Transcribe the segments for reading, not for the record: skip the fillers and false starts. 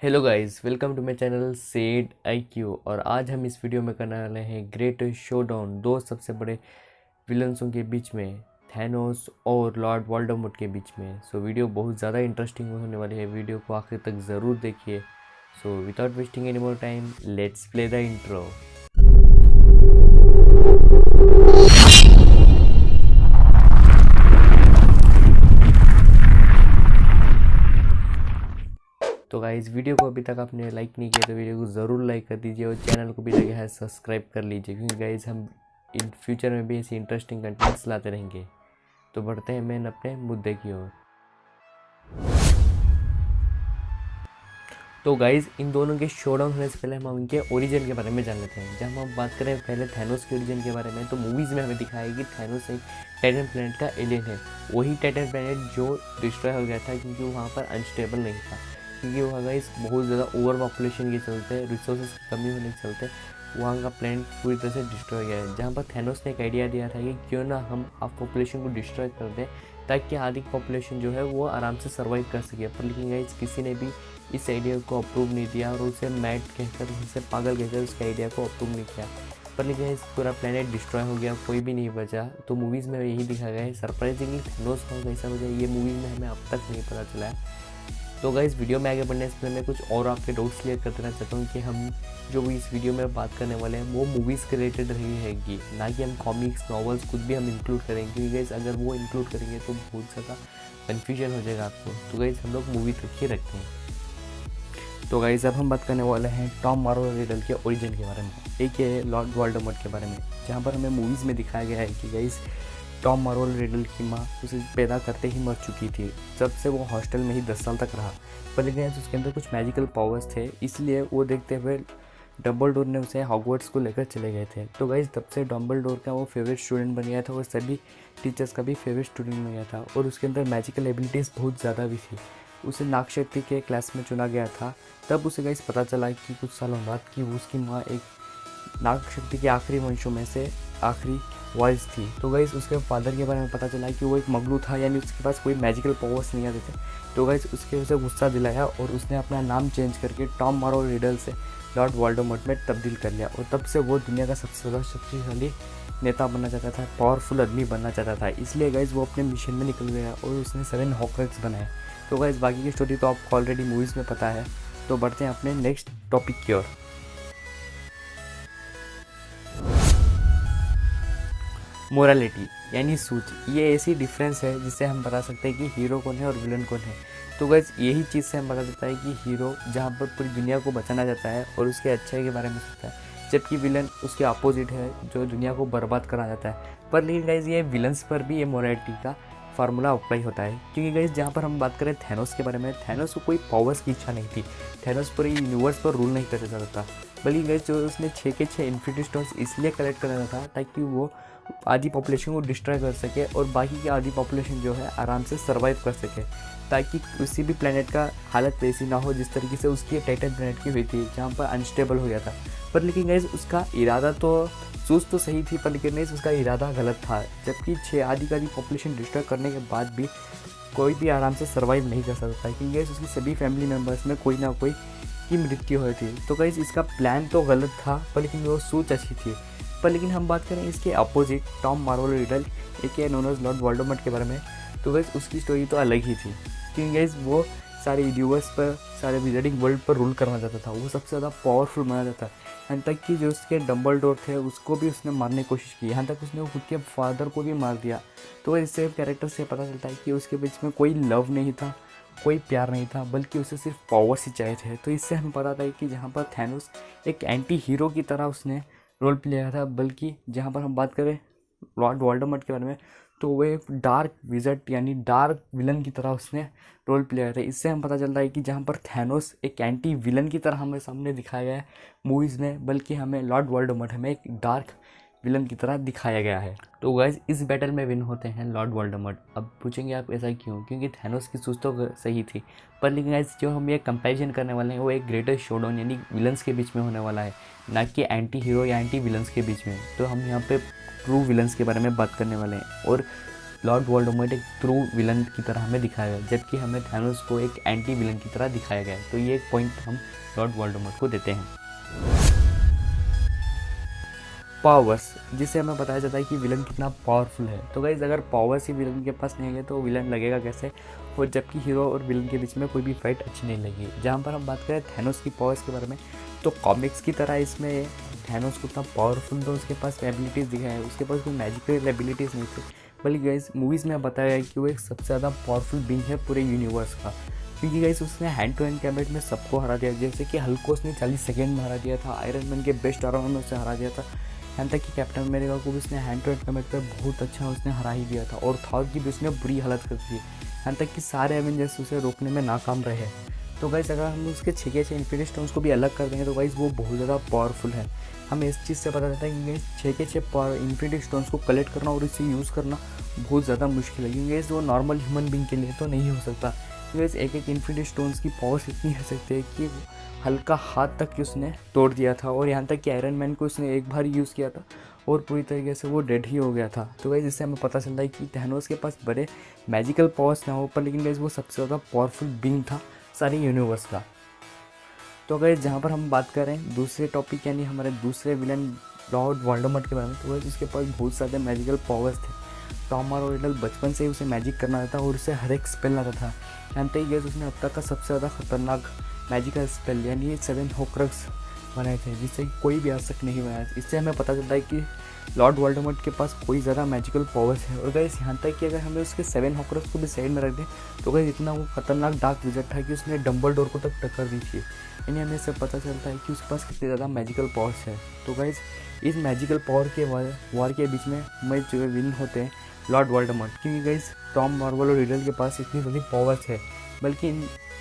Hello guys, welcome to my channel said IQ। और आज हम इस वीडियो में करने वाले हैं ग्रेट शोडाउन दो सबसे बड़े विलन्सों के बीच में, थैनोस और लॉर्ड वोल्डेमॉर्ट के बीच में। सो वीडियो बहुत ज़्यादा इंटरेस्टिंग होने वाली है, वीडियो को आखिर तक ज़रूर देखिए। So without wasting any more time, let's play the intro. तो गाइस, वीडियो को अभी तक आपने लाइक नहीं किया तो वीडियो को ज़रूर लाइक कर दीजिए और चैनल को भी लगे है सब्सक्राइब कर लीजिए, क्योंकि गाइस हम इन फ्यूचर में भी ऐसी इंटरेस्टिंग कंटेंट्स लाते रहेंगे। तो बढ़ते हैं मेन अपने मुद्दे की ओर। तो गाइस, इन दोनों के शोडाउन होने से पहले हम उनके ओरिजिन के बारे में जान लेते हैं। जब हम बात करें पहले थैनोस के ओरिजिन के बारे में, तो मूवीज़ में हमें दिखाया है कि थैनोस एक टाइटन प्लैनेट का एलियन है। वही टाइटन प्लैनेट जो डिस्ट्रॉय हो गया था क्योंकि वहाँ पर अनस्टेबल नहीं था, क्योंकि वहाँ गाइस बहुत ज़्यादा ओवर पॉपुलेशन के चलते, रिसोर्सेज की कमी होने के चलते वहाँ का प्लैनेट पूरी तरह से डिस्ट्रॉय गया है। जहाँ पर थैनोस ने एक आइडिया दिया था कि क्यों ना हम आप पॉपुलेशन को डिस्ट्रॉय कर दें ताकि आधी पॉपुलेशन जो है वो आराम से सर्वाइव कर सके। पर लेकिन गाइस किसी ने भी इस आइडिया को अप्रूव नहीं दिया और उसे मैड कहकर, उसे पागल कहकर उसके आइडिया को अप्रूव नहीं किया। पर लेकिन इस पूरा प्लेनेट डिस्ट्रॉय हो गया, कोई भी नहीं बचा। तो मूवीज़ में यही दिखा गया है। सरप्राइजिंगली थैनोस का कैसा वजह ये मूवीज़ में हमें अब तक नहीं पता चला है। तो गाइस, वीडियो में आगे बढ़ने से पहले मैं कुछ और आपके डाउट्स क्लियर कर देना चाहता हूँ कि हम जो भी इस वीडियो में बात करने वाले हैं वो मूवीज़ के रिलेटेड रही हैगी, ना कि हम कॉमिक्स नॉवेल्स कुछ भी हम इंक्लूड करेंगे, क्योंकि गाइस अगर वो इंक्लूड करेंगे तो बहुत ज़्यादा कन्फ्यूजन हो जाएगा आपको। तो गाइस हम लोग मूवी तक ही रखते हैं। तो गाइस अब हम बात करने वाले हैं टॉम मार्वल रिडल के ओरिजिन के बारे में, एक है लॉर्ड वोल्डेमॉर्ट के बारे में। जहाँ पर हमें मूवीज़ में दिखाया गया है कि गाइस टॉम मार्वल रिडल की माँ उसे पैदा करते ही मर चुकी थी, जब से वो हॉस्टल में ही 10 साल तक रहा। पर लेकिन उसके अंदर कुछ मैजिकल पावर्स थे, इसलिए वो देखते हुए डम्बलडोर ने उसे हॉगवर्ट्स को लेकर चले गए थे। तो गाइस तब से डम्बलडोर का वो फेवरेट स्टूडेंट बन गया था और सभी टीचर्स का भी फेवरेट स्टूडेंट बन गया था। और उसके अंदर मैजिकल एबिलिटीज़ बहुत ज़्यादा भी थी। उसे नागशक्ति के क्लास में चुना गया था। तब उसे गाइस पता चला कि कुछ सालों बाद कि उसकी माँ एक नागशक्ति के आखिरी वंशों में से आखिरी वॉइस थी। तो गाइस उसके फादर के बारे में पता चला कि वो एक मगलू था, यानी उसके पास कोई मैजिकल पावर्स नहीं आते थे। तो गाइस उसके उसे गुस्सा दिलाया और उसने अपना नाम चेंज करके टॉम मार्वल रिडल से लॉर्ड वोल्डेमॉर्ट में तब्दील कर लिया। और तब से वो दुनिया का सबसे ज़्यादा शक्तिशाली नेता बनना चाहता था, पावरफुल आदमी बनना चाहता था। इसलिए गाइस वो अपने मिशन में निकल गया और उसने 7 हॉकर्स बनाए। तो गाइस बाकी की स्टोरी तो आपको ऑलरेडी मूवीज़ में पता है। तो बढ़ते हैं अपने नेक्स्ट टॉपिक की ओर। मोरालिटी यानी सूझ, ये ऐसी डिफरेंस है जिससे हम बता सकते हैं कि हीरो कौन है और विलन कौन है। तो गाइस यही चीज़ से हम बता सकता है कि हीरो जहाँ पर पूरी दुनिया को बचाना चाहता है और उसके अच्छाई के बारे में सोचता है, जबकि विलन उसके अपोजिट है जो दुनिया को बर्बाद करना चाहता है। पर लेकिन गाइस ये विलन्स पर भी ये मोरालिटी का फार्मूला अप्लाई होता है, क्योंकि गाइस जहाँ पर हम बात करें थैनोस के बारे में, थैनोस को कोई पावर्स की इच्छा नहीं थी। थैनोस पूरे यूनिवर्स पर रूल नहीं कर सकता था। बल्कि गाइस जो उसने 6 के 6 इन्फिनिटी स्टोन्स इसलिए कलेक्ट करना था ताकि वो आधी पॉपुलेशन को डिस्ट्रॉय कर सके और बाकी की आधी पॉपुलेशन जो है आराम से सर्वाइव कर सके, ताकि किसी भी प्लेनेट का हालत वैसी ना हो जिस तरीके से उसकी टाइटन प्लेनेट की हुई थी, जहाँ पर अनस्टेबल हो गया था। पर लेकिन गाइस उसका इरादा तो सूझ तो सही थी, पर लेकिन गाइस उसका इरादा गलत था। जबकि 6 आधी का आधी पॉपुलेशन डिस्ट्रॉय करने के बाद भी कोई भी आराम से सर्वाइव नहीं कर सकता, क्योंकि गाइस उसकी सभी फैमिली मेम्बर्स में कोई ना कोई की मृत्यु हुई थी। तो गाइस इसका प्लान तो गलत था, पर लेकिन वो सोच अच्छी थी। पर लेकिन हम बात करें इसके अपोजिट टॉम मार्वल रिडल एक नोन एज लॉर्ड वोल्डेमॉर्ट के बारे में, तो गाइस उसकी स्टोरी तो अलग ही थी, क्योंकि गाइस वो सारे यूनिवर्स पर, सारे विजिटिंग वर्ल्ड पर रूल करना चाहता था। वो सबसे ज़्यादा पावरफुल माना जाता था। यहाँ तक कि जो उसके डम्बलडोर थे उसको भी उसने मारने की कोशिश की, यहाँ तक उसने खुद के फादर को भी मार दिया। तो इससे कैरेक्टर से पता चलता है कि उसके बीच में कोई लव नहीं था, कोई प्यार नहीं था, बल्कि उसे सिर्फ पावर्स ही चाहिए थे। तो इससे हमें पता था कि जहाँ पर थैनोस एक एंटी हीरो की तरह उसने रोल प्ले किया था, बल्कि जहाँ पर हम बात करें लॉर्ड वोल्डेमॉर्ट के बारे में, तो वो एक डार्क विज़र्ड यानी डार्क विलन की तरह उसने रोल प्ले किया था। इससे हम पता चलता है कि जहाँ पर थैनोस एक एंटी विलन की तरह हमें सामने दिखाया गया है मूवीज़ में, बल्कि हमें लॉर्ड वोल्डेमॉर्ट हमें एक डार्क विलन की तरह दिखाया गया है। तो गाइस इस बैटल में विन होते हैं लॉर्ड वोल्डेमॉर्ट। अब पूछेंगे आप ऐसा क्यों? क्योंकि थैनोस की सोच तो सही थी, पर लेकिन गाइस जो हम ये कंपैरिजन करने वाले हैं वो एक ग्रेटर शोडाउन यानी विलन्स के बीच में होने वाला है, ना कि एंटी हीरो या एंटी विलन्स के बीच में। तो हम यहाँ पे ट्रू विलन्स के बारे में बात करने वाले हैं। और लॉर्ड वोल्डेमॉर्ट एक ट्रू विलन की तरह हमें दिखाया गया, जबकि हमें थैनोस को एक एंटी विलन की तरह दिखाया गया है। तो ये एक पॉइंट हम लॉर्ड वोल्डेमॉर्ट को देते हैं। पावर्स, जिससे हमें बताया जाता है कि विलन कितना पावरफुल है। तो गाइस अगर पावर्स ही विलन के पास नहीं है तो विलन लगेगा कैसे, और जबकि हीरो और विलन के बीच में कोई भी फाइट अच्छी नहीं लगी। जहाँ पर हम बात करें थैनोस की पावर्स के बारे में, तो कॉमिक्स की तरह इसमें थैनोस को उतना पावरफुल तो उसके पास एबिलिटीज़ दिखाई है, उसके पास कोई मैजिकल एबिलिटीज़ नहीं थी, बल्कि गाइस मूवीज़ में बताया है कि वो एक सबसे ज़्यादा पावरफुल बीइंग है पूरे यूनिवर्स का। क्योंकि गाइस उसने हैंड टू हैंड कॉम्बैट में सबको हरा दिया, जैसे कि हल्क को उसने 40 सेकेंड में हरा दिया था, आयरन मैन के बेस्ट आर्मर में उसे हरा दिया था, यहाँ तक कि कैप्टन अमेरिका को भी उसने हैंड टू हैंड कॉम्बैट पर बहुत अच्छा उसने हरा ही दिया था, और थॉर की भी उसने बुरी हालत कर दी, यहाँ तक कि सारे एवेंजर्स उसे रोकने में नाकाम रहे। तो गाइस अगर हम उसके 6 के 6 इन्फिनिटी स्टोन्स को भी अलग कर देंगे तो गाइस वो बहुत ज़्यादा पावरफुल है। हमें इस चीज़ से पता चलता है कि 6 के 6 इन्फिनिटी स्टोन्स को कलेक्ट करना और इसे यूज़ करना बहुत ज़्यादा मुश्किल है, क्योंकि वो नॉर्मल ह्यूमन बींग के लिए तो नहीं हो सकता। क्योंकि एक एक इन्फिनिटी स्टोन्स की पावर्स इतनी हो सकती है कि हल्का हाथ तक उसने तोड़ दिया था, और यहाँ तक कि आयरन मैन को उसने एक बार यूज़ किया था और पूरी तरीके से वो डेड ही हो गया था। तो गाइस इससे हमें पता चलता है कि थैनोस के पास बड़े मैजिकल पावर्स ना हो पर लेकिन गाइस वो सबसे ज़्यादा पावरफुल बीइंग था सारे यूनिवर्स का। तो गाइस जहाँ पर हम बात करें दूसरे टॉपिक यानी हमारे दूसरे विलन लॉर्ड वोल्डेमॉर्ट के बारे में, तो गाइस उसके पास बहुत सारे मैजिकल पावर्स थे। टॉम रिडल बचपन से ही उसे मैजिक करना आता था और उसे हर एक स्पेल आता था। यहाँ तक गाइस उसने अब तक का सबसे ज़्यादा खतरनाक मैजिकल स्पेल यानी 7 होक्रक्स बनाए थे, जिससे कोई भी आज तक नहीं बनाया। इससे हमें पता चलता है कि लॉर्ड वोल्डेमॉर्ट के पास कोई ज़्यादा मैजिकल पावर्स है। और गाइस यहाँ तक कि अगर हमें उसके 7 होक्रक्स को भी साइड में रख दें तो गाइस इतना वो खतरनाक डार्क विज़र्ड था कि उसने डंबलडोर को तक टक्कर दी थी। यानी हमें इससे पता चलता है कि उसके पास कितने ज़्यादा मैजिकल पावर्स है। तो गाइस इस मैजिकल पावर के वार के बीच में हमें जो विन होते हैं लॉर्ड वोल्डेमॉर्ट, क्योंकि गाइस टॉम मार्वल और रिडल के पास इतनी बड़ी पावर्स है, बल्कि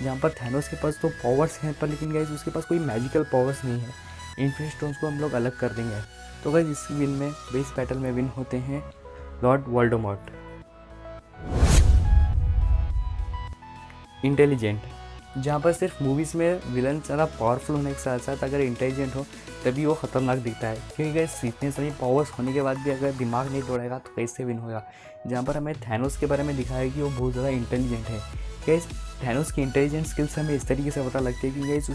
जहाँ पर थैनोस के पास तो पावर्स हैं पर लेकिन गाइस उसके पास कोई मैजिकल पावर्स नहीं है। इन्फिनिटी स्टोन्स को हम लोग अलग कर देंगे। तो गाइस इस विन में बेस बैटल में विन होते हैं लॉर्ड वोल्डेमॉर्ट। इंटेलिजेंट, जहाँ पर सिर्फ मूवीज़ में विलन ज़्यादा पावरफुल होने के साथ साथ अगर इंटेलिजेंट हो तभी वो खतरनाक दिखता है, क्योंकि गाइस इतने सारी पावर्स होने के बाद भी अगर दिमाग नहीं तोड़ेगा तो कैसे विन होगा। जहाँ पर हमें थैनोस के बारे में दिखाया है कि वो बहुत ज़्यादा इंटेलिजेंट है। गाइस थैनोस की इंटेलिजेंट स्किल्स हमें इस तरीके से पता लगती है कि गाइस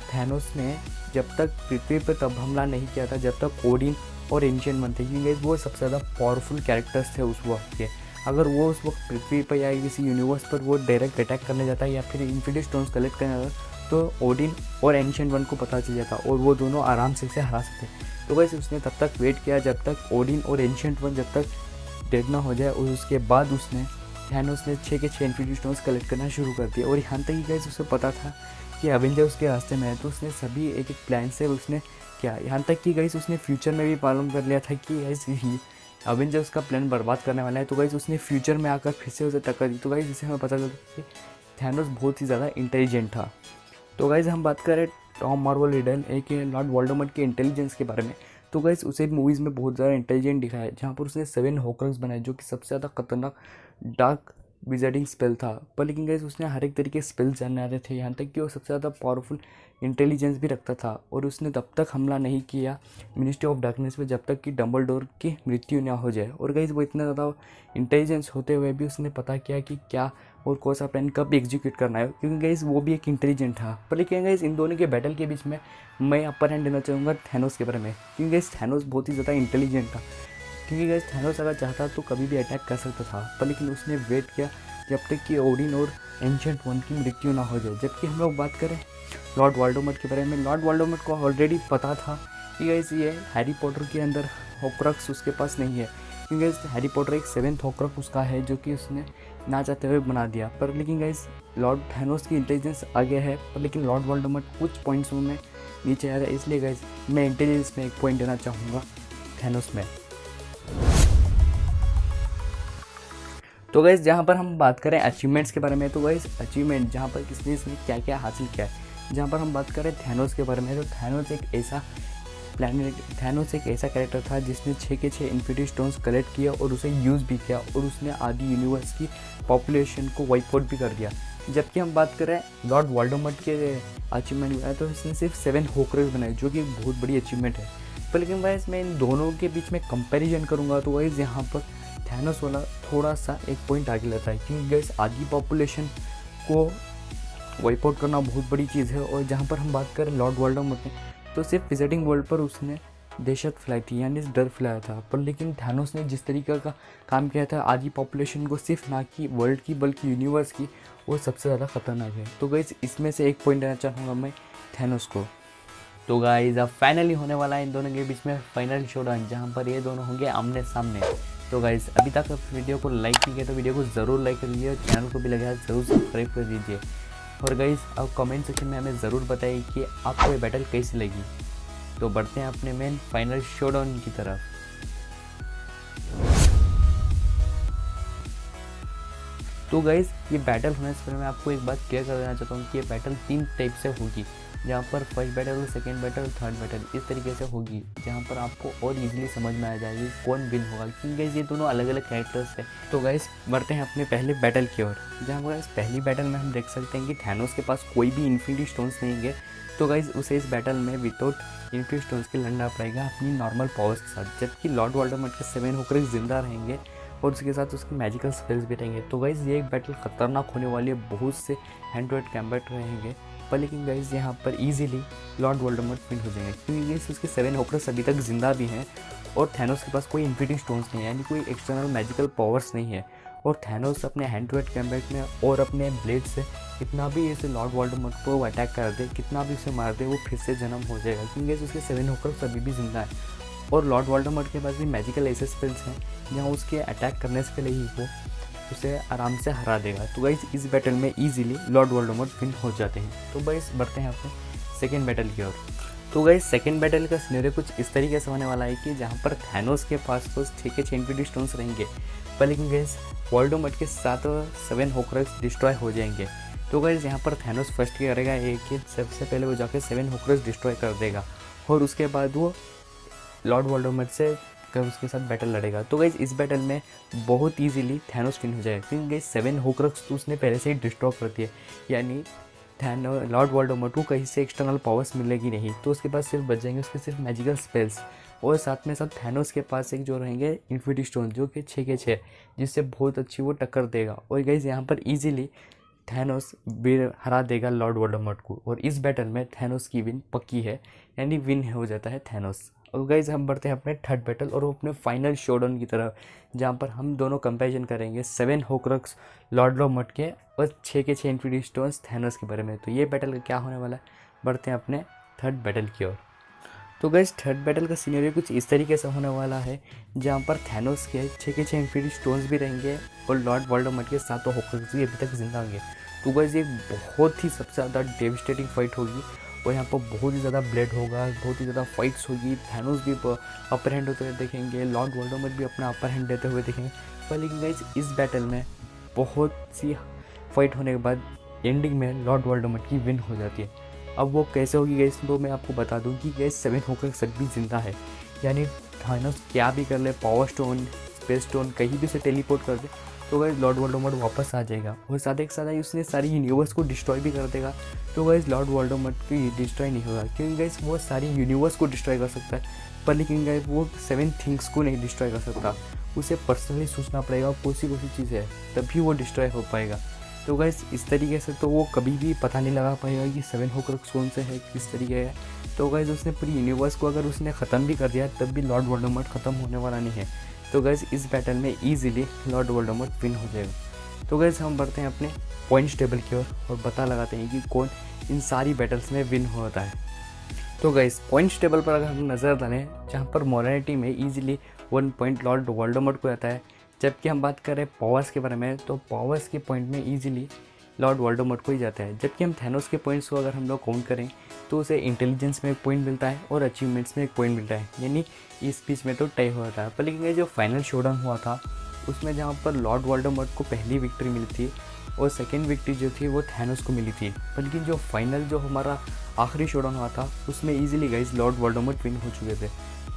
थैनोस ने जब तक पृथ्वी पर तब हमला नहीं किया था जब तक ओडिन और एंशिएंट वन थे, क्योंकि वो सबसे ज़्यादा पावरफुल कैरेक्टर्स थे उस वक्त के। अगर वो उस वक्त पृथ्वी पर या किसी यूनिवर्स पर वो डायरेक्ट अटैक करने जाता है या फिर इन्फिनिटी स्टोन्स कलेक्ट करने जाता तो ओडिन और एंशिएंट वन को पता चल जाता और वो दोनों आराम से इसे हरा सकते। तो वैसे उसने तब तक वेट किया जब तक ओडिन और एंशिएंट वन जब तक डेड ना हो जाए, और उसके बाद उसने थैनोस ने 6 के 6 इन्फिनिटी स्टोन्स कलेक्ट करना शुरू कर दिया। और यहाँ तक कि गाइस उसे पता था कि एवेंजर्स उसके रास्ते में है, तो उसने सभी एक एक प्लान से उसने किया। यहाँ तक कि गाइस उसने फ्यूचर में भी मालूम कर लिया था कि गाइस एवेंजर्स का प्लान बर्बाद करने वाला है, तो गाइस उसने फ्यूचर में आकर फिर से उसे टक्कर दी। तो गाइस इससे हमें पता चलता कि थैनोस बहुत ही ज़्यादा इंटेलिजेंट था। तो गाइस हम बात करें टॉम मार्वल रिडल एक लॉर्ड वोल्डेमॉर्ट के इंटेलिजेंस के बारे में, तो गाइस उसे मूवीज़ में बहुत ज़्यादा इंटेलिजेंट दिखाया है, जहाँ पर उसने 7 होक्रक्स बनाए जो कि सबसे ज़्यादा खतरनाक डार्क विजर्डिंग स्पेल था। पर लेकिन गाइस उसने हर एक तरीके के स्पेल्स जानने आते थे, यहाँ तक कि वो सबसे ज़्यादा पावरफुल इंटेलिजेंस भी रखता था। और उसने तब तक हमला नहीं किया मिनिस्ट्री ऑफ डार्कनेस पे जब तक कि डंबलडोर की मृत्यु ना हो जाए। और गाइस वो इतना ज़्यादा इंटेलिजेंस होते हुए भी उसने पता किया कि क्या और कौन सा प्लान कब एग्जीक्यूट करना है, क्योंकि गाइस वो भी एक इंटेलिजेंट था। पर लेकिन गाइस इन दोनों के बैटल के बीच में मैं अपर हैंड देना चाहूँगा थैनोस के बारे में, क्योंकि गाइस थैनोस बहुत ही ज़्यादा इंटेलिजेंट था। क्योंकि गाइस थैनोस अगर चाहता तो कभी भी अटैक कर सकता था, पर लेकिन उसने वेट किया जब तक कि ओडिन और एंशिएंट वन की मृत्यु ना हो जाए। जबकि हम लोग बात करें लॉर्ड वोल्डेमॉर्ट के बारे में, लॉर्ड वोल्डेमॉर्ट को ऑलरेडी पता था कि गाइस ये हैरी पॉटर के अंदर होक्रक्स उसके पास नहीं है, क्योंकि गाइस हैरी पॉटर एक 7th होक्रक्स उसका है जो कि उसने ना चाहते हुए बना दिया। पर लेकिन गाइस लॉर्ड थैनोस की इंटेलिजेंस आगे है, पर लेकिन लॉर्ड वोल्डेमॉर्ट कुछ पॉइंट्स में नीचे आ रहा है। इसलिए गाइस मैं इंटेलिजेंस में एक पॉइंट देना चाहूँगा थैनोस में। तो गाइस जहाँ पर हम बात करें अचीवमेंट्स के बारे में, तो गाइस अचीवमेंट जहाँ पर किसने इसने क्या क्या हासिल किया है, जहाँ पर हम बात करें थैनोस के बारे में, तो थैनोस एक ऐसा कैरेक्टर था जिसने 6 के 6 इन्फिनिटी स्टोन्स कलेक्ट किया और उसे यूज़ भी किया और उसने आधी यूनिवर्स की पॉपुलेशन को वाइप आउट भी कर दिया। जबकि हम बात करें लॉर्ड वोल्डेमॉर्ट के अचीवमेंट में, तो इसने सिर्फ 7 होक्रक्स बनाए जो कि बहुत बड़ी अचीवमेंट है। पर लेकिन गाइस मैं इन दोनों के बीच में कंपैरिजन करूँगा तो गाइस यहाँ पर थैनोस वाला थोड़ा सा एक पॉइंट आगे लेता है, क्योंकि गैस आधी पॉपुलेशन को वाइप आउट करना बहुत बड़ी चीज़ है। और जहाँ पर हम बात करें लॉर्ड वोल्डेमॉर्ट की, तो सिर्फ विजिटिंग वर्ल्ड पर उसने दहशत फैलाई थी, यानी डर फैलाया था। पर लेकिन थैनोस ने जिस तरीके का काम किया था आधी पॉपुलेशन को सिर्फ ना कि वर्ल्ड की बल्कि यूनिवर्स की, वो सबसे ज़्यादा खतरनाक है। तो गाइस इसमें से एक पॉइंट देना चाहूँगा मैं थैनोस को। तो गाइस अब फाइनली होने वाला है इन दोनों के बीच में फाइनल शोडाउन, जहाँ पर ये दोनों होंगे आमने सामने। तो गाइस अभी तक आप वीडियो को लाइक नहीं किया तो वीडियो को ज़रूर लाइक कर लीजिए, चैनल को भी लगा ज़रूर सब्सक्राइब कर दीजिए। और गाइस अब कमेंट सेक्शन में हमें ज़रूर बताइए कि आपको ये बैटल कैसी लगी। तो बढ़ते हैं अपने मेन फाइनल शोडाउन की तरफ। तो गाइस ये बैटल होने से पहले मैं आपको एक बात क्लियर कर देना चाहता हूँ कि ये बैटल 3 टाइप से होगी, जहाँ पर first battle, second battle, third battle इस तरीके से होगी, जहाँ पर आपको और इजीली समझ में आ जाएगी कौन विन होगा, क्योंकि गाइस ये दोनों अलग अलग कैरेक्टर्स है। तो गाइस बढ़ते हैं अपने पहले बैटल की ओर, जहाँ पर पहली बैटल में हम देख सकते हैं कि थैनोस के पास कोई भी इन्फिनिटी स्टोन्स नहीं है। तो गाइस उसे इस बैटल में विदाउट इन्फिनिटी स्टोन्स के लड़ना पड़ेगा अपनी नॉर्मल पावर्स के साथ, जबकि लॉर्ड वोल्डेमॉर्ट के 7 होकर्स जिंदा रहेंगे और उसके साथ उसके मैजिकल स्पेल्स भी रहेंगे। तो गाइस ये एक बैटल खतरनाक होने वाली है, बहुत से हैंड टू हैंड कॉम्बैट रहेंगे। पर लेकिन गाइस यहाँ पर इजीली लॉर्ड वोल्डेमॉर्ट विन हो जाएंगे, क्योंकि गाइस उसके 7 होकर्स अभी तक जिंदा भी हैं और थैनोस के पास कोई इन्फिनिटी स्टोन्स नहीं है, यानी कोई एक्सटर्नल मैजिकल पावर्स नहीं है। और थैनोस अपने हैंड टू हैंड कॉम्बैट में और अपने ब्लेड से कितना भी ऐसे लॉर्ड वोल्डेमॉर्ट को अटैक कर दे, कितना भी उसे मार दे, वो फिर से जन्म हो जाएगा, क्योंकि गाइस उसके 7 होकर्स अभी भी जिंदा है। और लॉर्ड वोल्डेमॉर्ट के पास भी मैजिकल ऐसे स्पेल्स हैं जहाँ उसके अटैक करने से पहले ही वो उसे आराम से हरा देगा। तो गाइस इस बैटल में इजीली लॉर्ड वोल्डेमॉर्ट विन हो जाते हैं। तो गाइस बढ़ते हैं अपने सेकंड बैटल की ओर। तो गाइस सेकंड बैटल का सिनेरियो कुछ इस तरीके से होने वाला है कि जहाँ पर थैनोस के पास तो 6 के 6 इन्फिनिटी स्टोन्स रहेंगे, पर लेकिन गाइस वोल्डेमॉर्ट के 7 होकर्स डिस्ट्रॉय हो जाएंगे। तो गाइस यहाँ पर थैनोस फर्स्ट क्या करेगा, एक ही सबसे पहले वो जाके 7 होकर्स डिस्ट्रॉय कर देगा और उसके बाद वो लॉर्ड वोल्डेमॉर्ट से उसके साथ बैटल लड़ेगा। तो गाइस इस बैटल में बहुत इजीली थैनोस विन हो जाएगा, क्योंकि गाइस 7 होकर्स तो उसने पहले से ही डिस्ट्रॉय कर दिया, यानी लॉर्ड वोल्डेमॉर्ट को कहीं से एक्सटर्नल पावर्स मिलेगी नहीं। तो उसके पास सिर्फ बच जाएंगे उसके सिर्फ मैजिकल स्पेल्स, और साथ में साथ थैनोस के पास एक जो रहेंगे इन्फिनिटी स्टोन जो कि 6 के 6, जिससे बहुत अच्छी वो टक्कर देगा। और गाइस यहाँ पर ईजिली थैनोस हरा देगा लॉर्ड वोल्डेमॉर्ट को, और इस बैटल में थैनोस की विन पक्की है, यानी विन हो जाता है थैनोस। और गाइस हम बढ़ते हैं अपने थर्ड बैटल और अपने फाइनल शोडाउन की तरफ, जहाँ पर हम दोनों कंपैरिजन करेंगे 7 होकर्स लॉर्ड वोल्डेमॉर्ट के और 6 के 6 इन्फिनिटी स्टोन्स थैनोस के बारे में। तो ये बैटल का क्या होने वाला है, बढ़ते हैं अपने थर्ड बैटल की ओर। तो गाइस थर्ड बैटल का सिनेरियो कुछ इस तरीके से होने वाला है, जहाँ पर थैनोस के 6 के 6 इन्फिनिटी स्टोन्स भी रहेंगे और लॉर्ड वोल्डेमॉर्ट के 7 होकर्स भी अभी तक जिंदा होंगे। तो गाइस ये बहुत ही सबसे ज़्यादा डेविस्टेटिंग फाइट होगी, और यहाँ पर बहुत ही ज़्यादा ब्लड होगा, बहुत ही ज़्यादा फाइट्स होगी। थैनोस भी अपर हैंड होते हुए देखेंगे, लॉर्ड वोल्डेमॉर्ट भी अपना अपर हैंड देते हुए देखेंगे। पर लेकिन गाइस इस बैटल में बहुत सी फाइट होने के बाद एंडिंग में लॉर्ड वोल्डेमॉर्ट की विन हो जाती है। अब वो कैसे होगी गाइस, तो मैं आपको बता दूं कि गाइस 7 होकर सब भी जिंदा है, यानी थैनोस क्या भी कर ले, पावर स्टोन, स्पेस स्टोन कहीं भी से टेलीपोर्ट कर दे, तो गाइस लॉर्ड वोल्डेमॉर्ट वापस आ जाएगा और साथ एक साथ ही उसने सारी यूनिवर्स को डिस्ट्रॉय भी कर देगा। तो गाइस लॉर्ड वोल्डेमॉर्ट की डिस्ट्रॉय नहीं होगा, क्योंकि गाइस वो सारी यूनिवर्स को डिस्ट्रॉय कर सकता है, पर लेकिन गाइस वो 7 थिंग्स को नहीं डिस्ट्रॉय कर सकता। उसे पर्सनली सोचना पड़ेगा कौन सी चीज़ है, तभी वो डिस्ट्रॉय हो पाएगा। तो गाइस इस तरीके से तो वो कभी भी पता नहीं लगा पाएगा कि 7 होकर्स कौन से है, किस तरीके है। तो गाइस उसने पूरी यूनिवर्स को अगर उसने ख़त्म भी कर दिया तब भी लॉर्ड वोल्डेमॉर्ट ख़त्म होने वाला नहीं है। तो गाइस इस बैटल में ईजिली लॉर्ड वोल्डेमॉर्ट विन हो जाएगा। तो गाइस हम बढ़ते हैं अपने पॉइंट्स टेबल की ओर और पता लगाते हैं कि कौन इन सारी बैटल्स में विन होता है। तो गाइस पॉइंट्स टेबल पर अगर हम नज़र डालें, जहाँ पर मोरालिटी में ईजिली 1 पॉइंट लॉर्ड वोल्डेमॉर्ट को आता है, जबकि हम बात करें पावर्स के बारे में तो पावर्स के पॉइंट में ईजिली लॉर्ड वोल्डेमॉर्ट को ही जाता है। जबकि हम थैनोस के पॉइंट्स को अगर हम लोग काउंट करें तो उसे इंटेलिजेंस में 1 पॉइंट मिलता है और अचीवमेंट्स में 1 पॉइंट मिलता है, यानी इस बीच में तो टाई हुआ था। पर लेकिन ये जो फाइनल शोडाउन हुआ था उसमें जहाँ पर लॉर्ड वोल्डेमॉर्ट को पहली विक्ट्री मिली थी और सेकेंड विक्ट्री जो थी वो थैनोस को मिली थी, पर लेकिन जो फाइनल जो हमारा आखिरी शोडाउन हुआ था उसमें easily guys Lord Voldemort win हो चुके थे।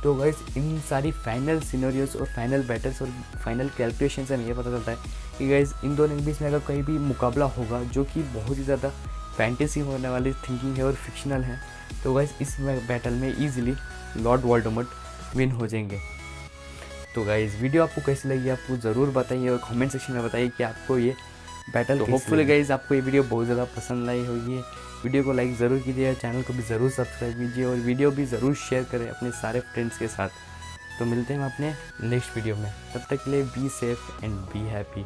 तो गाइस इन सारी फाइनल सिनेरियोस और फाइनल बैटल्स और फाइनल कैलकुलेशन से हमें ये पता चलता है कि गाइस इन दोनों के बीच में अगर कहीं भी मुकाबला होगा जो कि बहुत ही ज़्यादा फैंटेसी होने वाली थिंकिंग है और फिक्शनल है, तो गाइस इस बैटल में ईजिली लॉर्ड वोल्डेमॉर्ट विन हो जाएंगे। तो गाइस वीडियो आपको कैसी लगी आपको ज़रूर बताइए और कमेंट सेक्शन में बताइए कि आपको ये बैटल तो होपफुली गाइस आपको ये वीडियो बहुत ज़्यादा पसंद आई होगी। वीडियो को लाइक ज़रूर कीजिए, चैनल को भी ज़रूर सब्सक्राइब कीजिए और वीडियो भी ज़रूर शेयर करें अपने सारे फ्रेंड्स के साथ। तो मिलते हैं हम अपने नेक्स्ट वीडियो में, तब तक के लिए be safe and be happy.